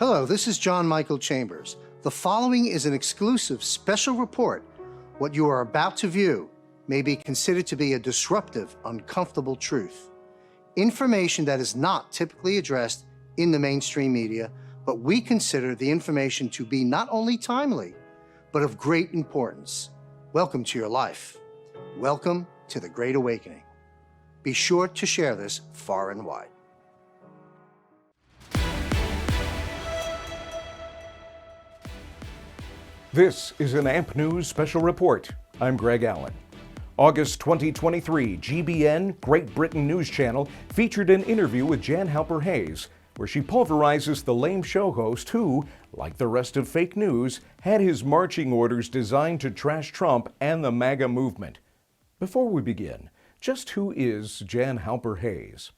Hello, this is John Michael Chambers. The following is an exclusive special report. What you are about to view may be considered to be a disruptive, uncomfortable truth. Information that is not typically addressed in the mainstream media, but we consider the information to be not only timely, but of great importance. Welcome to your life. Welcome to the Great Awakening. Be sure to share this far and wide. This is an AMP News Special Report. I'm Greg Allen. August 2023, GBN, Great Britain News Channel, featured an interview with Jan Halper-Hayes, where she pulverizes the lame show host who, like the rest of fake news, had his marching orders designed to trash Trump and the MAGA movement. Before we begin, just who is Jan Halper-Hayes?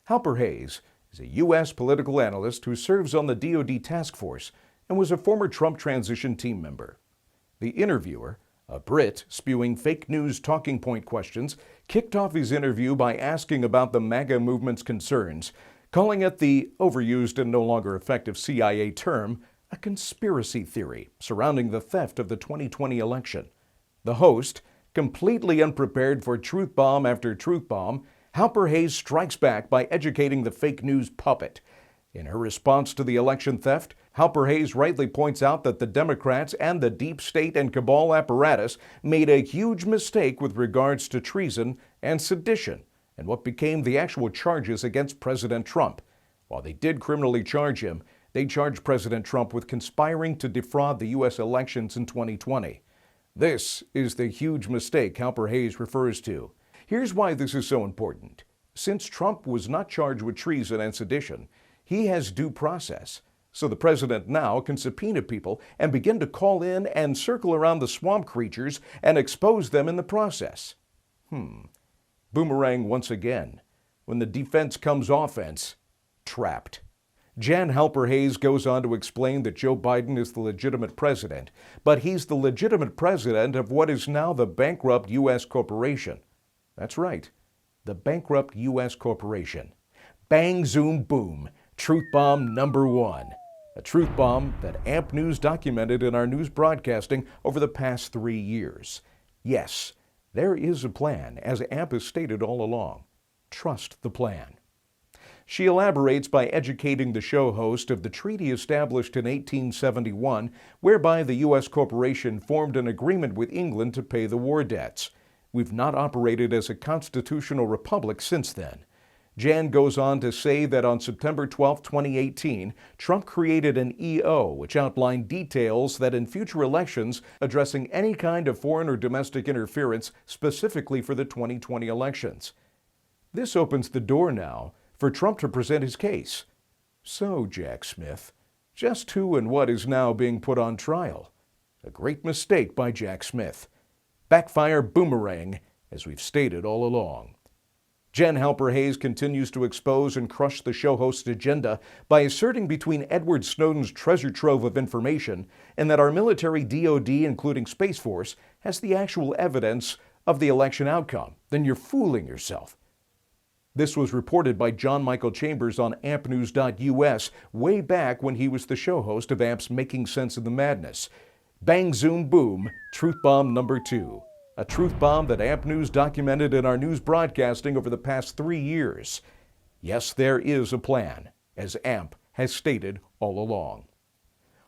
Halper-Hayes is a U.S. political analyst who serves on the DoD task force and was a former Trump transition team member. The interviewer, a Brit spewing fake news talking point questions, kicked off his interview by asking about the MAGA movement's concerns, calling it the overused and no longer effective CIA term, a conspiracy theory surrounding the theft of the 2020 election. The host, completely unprepared for truth bomb after truth bomb, Halper-Hayes strikes back by educating the fake news puppet. In her response to the election theft, Halper-Hayes rightly points out that the Democrats and the deep state and cabal apparatus made a huge mistake with regards to treason and sedition and what became the actual charges against President Trump. While they did criminally charge him, they charged President Trump with conspiring to defraud the U.S. elections in 2020. This is the huge mistake Halper-Hayes refers to. Here's why this is so important. Since Trump was not charged with treason and sedition, he has due process. So the president now can subpoena people and begin to call in and circle around the swamp creatures and expose them in the process. Boomerang once again. When the defense comes offense, trapped. Jan Halper-Hayes goes on to explain that Joe Biden is the legitimate president, but he's the legitimate president of what is now the bankrupt U.S. corporation. That's right, the bankrupt U.S. corporation. Bang, zoom, boom. Truth bomb number one. A truth bomb that AMP News documented in our news broadcasting over the past 3 years. Yes, there is a plan, as AMP has stated all along. Trust the plan. She elaborates by educating the show host of the treaty established in 1871, whereby the U.S. corporation formed an agreement with England to pay the war debts. We've not operated as a constitutional republic since then. Jan goes on to say that on September 12, 2018, Trump created an EO which outlined details that in future elections addressing any kind of foreign or domestic interference specifically for the 2020 elections. This opens the door now for Trump to present his case. So, Jack Smith, just who and what is now being put on trial? A great mistake by Jack Smith. Backfire boomerang, as we've stated all along. Jan Halper-Hayes continues to expose and crush the show host's agenda by asserting between Edward Snowden's treasure trove of information and that our military DoD, including Space Force, has the actual evidence of the election outcome. Then you're fooling yourself. This was reported by John Michael Chambers on ampnews.us way back when he was the show host of AMP's Making Sense of the Madness. Bang, zoom, boom, truth bomb number 2. A truth bomb that AMP News documented in our news broadcasting over the past 3 years. Yes, there is a plan, as AMP has stated all along.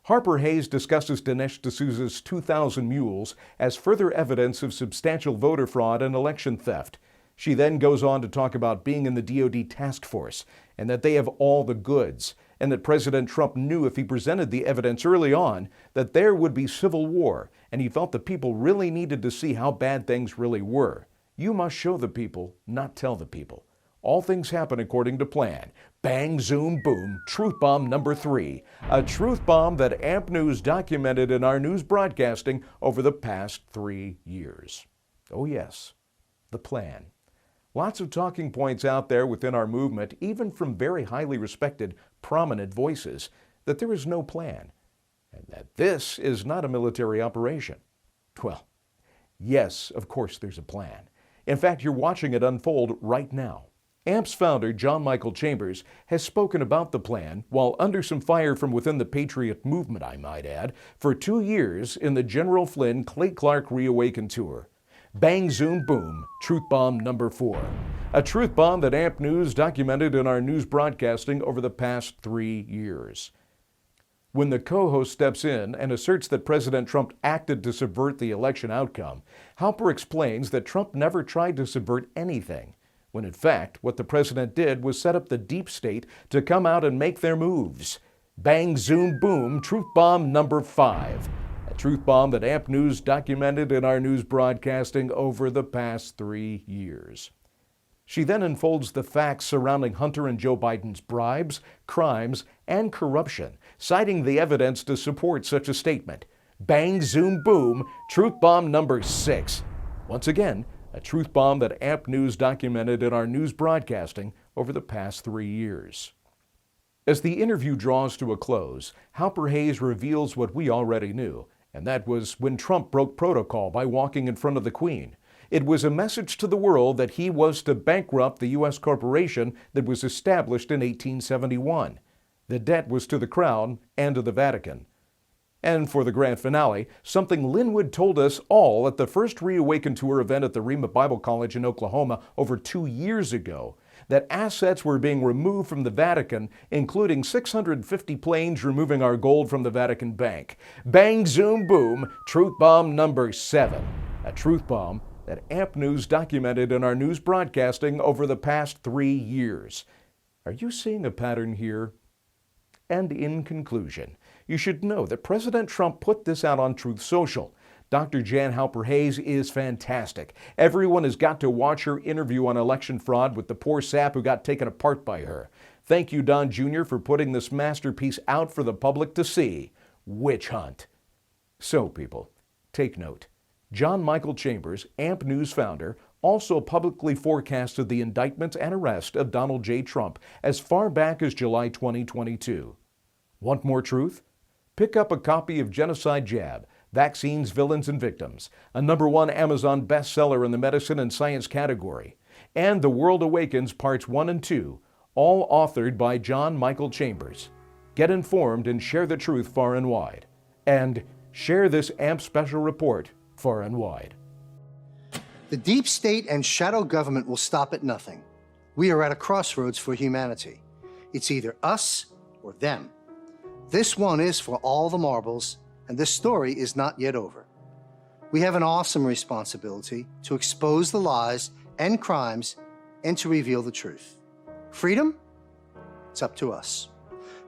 Halper-Hayes discusses Dinesh D'Souza's 2,000 mules as further evidence of substantial voter fraud and election theft. She then goes on to talk about being in the DoD task force and that they have all the goods, and that President Trump knew if he presented the evidence early on that there would be civil war, and he felt the people really needed to see how bad things really were. You must show the people, not tell the people. All things happen according to plan. Bang, zoom, boom, truth bomb number 3. A truth bomb that AMP News documented in our news broadcasting over the past 3 years. Oh yes, the plan. Lots of talking points out there within our movement, even from very highly respected, prominent voices, that there is no plan, and that this is not a military operation. Well, yes, of course there's a plan. In fact, you're watching it unfold right now. AMP's founder, John Michael Chambers, has spoken about the plan, while under some fire from within the Patriot movement, I might add, for 2 years in the General Flynn Clay Clark Reawaken Tour. Bang, zoom, boom, truth bomb number 4. A truth bomb that AMP News documented in our news broadcasting over the past 3 years. When the co-host steps in and asserts that President Trump acted to subvert the election outcome, Halper explains that Trump never tried to subvert anything, when in fact what the president did was set up the deep state to come out and make their moves. Bang, zoom, boom, truth bomb number 5. A truth bomb that AMP News documented in our news broadcasting over the past 3 years. She then unfolds the facts surrounding Hunter and Joe Biden's bribes, crimes, and corruption, citing the evidence to support such a statement. Bang, zoom, boom, truth bomb number 6. Once again, a truth bomb that AMP News documented in our news broadcasting over the past 3 years. As the interview draws to a close, Halper Hayes reveals what we already knew, and that was when Trump broke protocol by walking in front of the Queen. It was a message to the world that he was to bankrupt the U.S. corporation that was established in 1871. The debt was to the Crown and to the Vatican. And for the grand finale, something Linwood told us all at the first Reawaken Tour event at the Rhema Bible College in Oklahoma over 2 years ago, that assets were being removed from the Vatican, including 650 planes removing our gold from the Vatican Bank. Bang, zoom, boom, truth bomb number 7. A truth bomb that AMP News documented in our news broadcasting over the past 3 years. Are you seeing a pattern here? And in conclusion, you should know that President Trump put this out on Truth Social. Dr. Jan Halper Hayes is fantastic. Everyone has got to watch her interview on election fraud with the poor sap who got taken apart by her. Thank you, Don Jr., for putting this masterpiece out for the public to see. Witch hunt. So, people, take note. John Michael Chambers, AMP News founder, also publicly forecasted the indictment and arrest of Donald J. Trump as far back as July 2022. Want more truth? Pick up a copy of Genocide Jab, Vaccines, Villains, and Victims, a #1 Amazon bestseller in the medicine and science category, and The World Awakens Parts 1 and 2, all authored by John Michael Chambers. Get informed and share the truth far and wide. And share this AMP special report far and wide. The deep state and shadow government will stop at nothing. We are at a crossroads for humanity. It's either us or them. This one is for all the marbles, and this story is not yet over. We have an awesome responsibility to expose the lies and crimes and to reveal the truth. Freedom? It's up to us.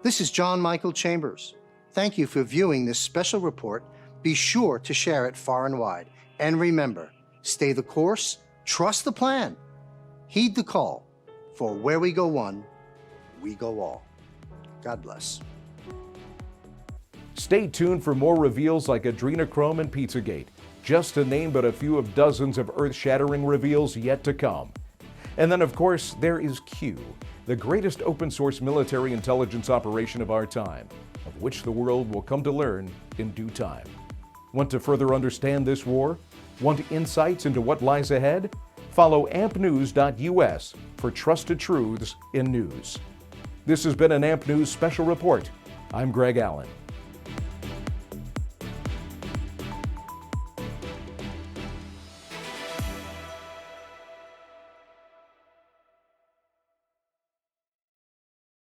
This is John Michael Chambers. Thank you for viewing this special report. Be sure to share it far and wide. And remember, stay the course, trust the plan, heed the call, for where we go one, we go all. God bless. Stay tuned for more reveals like adrenochrome and Pizzagate, just to name but a few of dozens of earth-shattering reveals yet to come. And then, of course, there is Q, the greatest open-source military intelligence operation of our time, of which the world will come to learn in due time. Want to further understand this war? Want insights into what lies ahead? Follow ampnews.us for trusted truths in news. This has been an AMP News Special Report. I'm Greg Allen.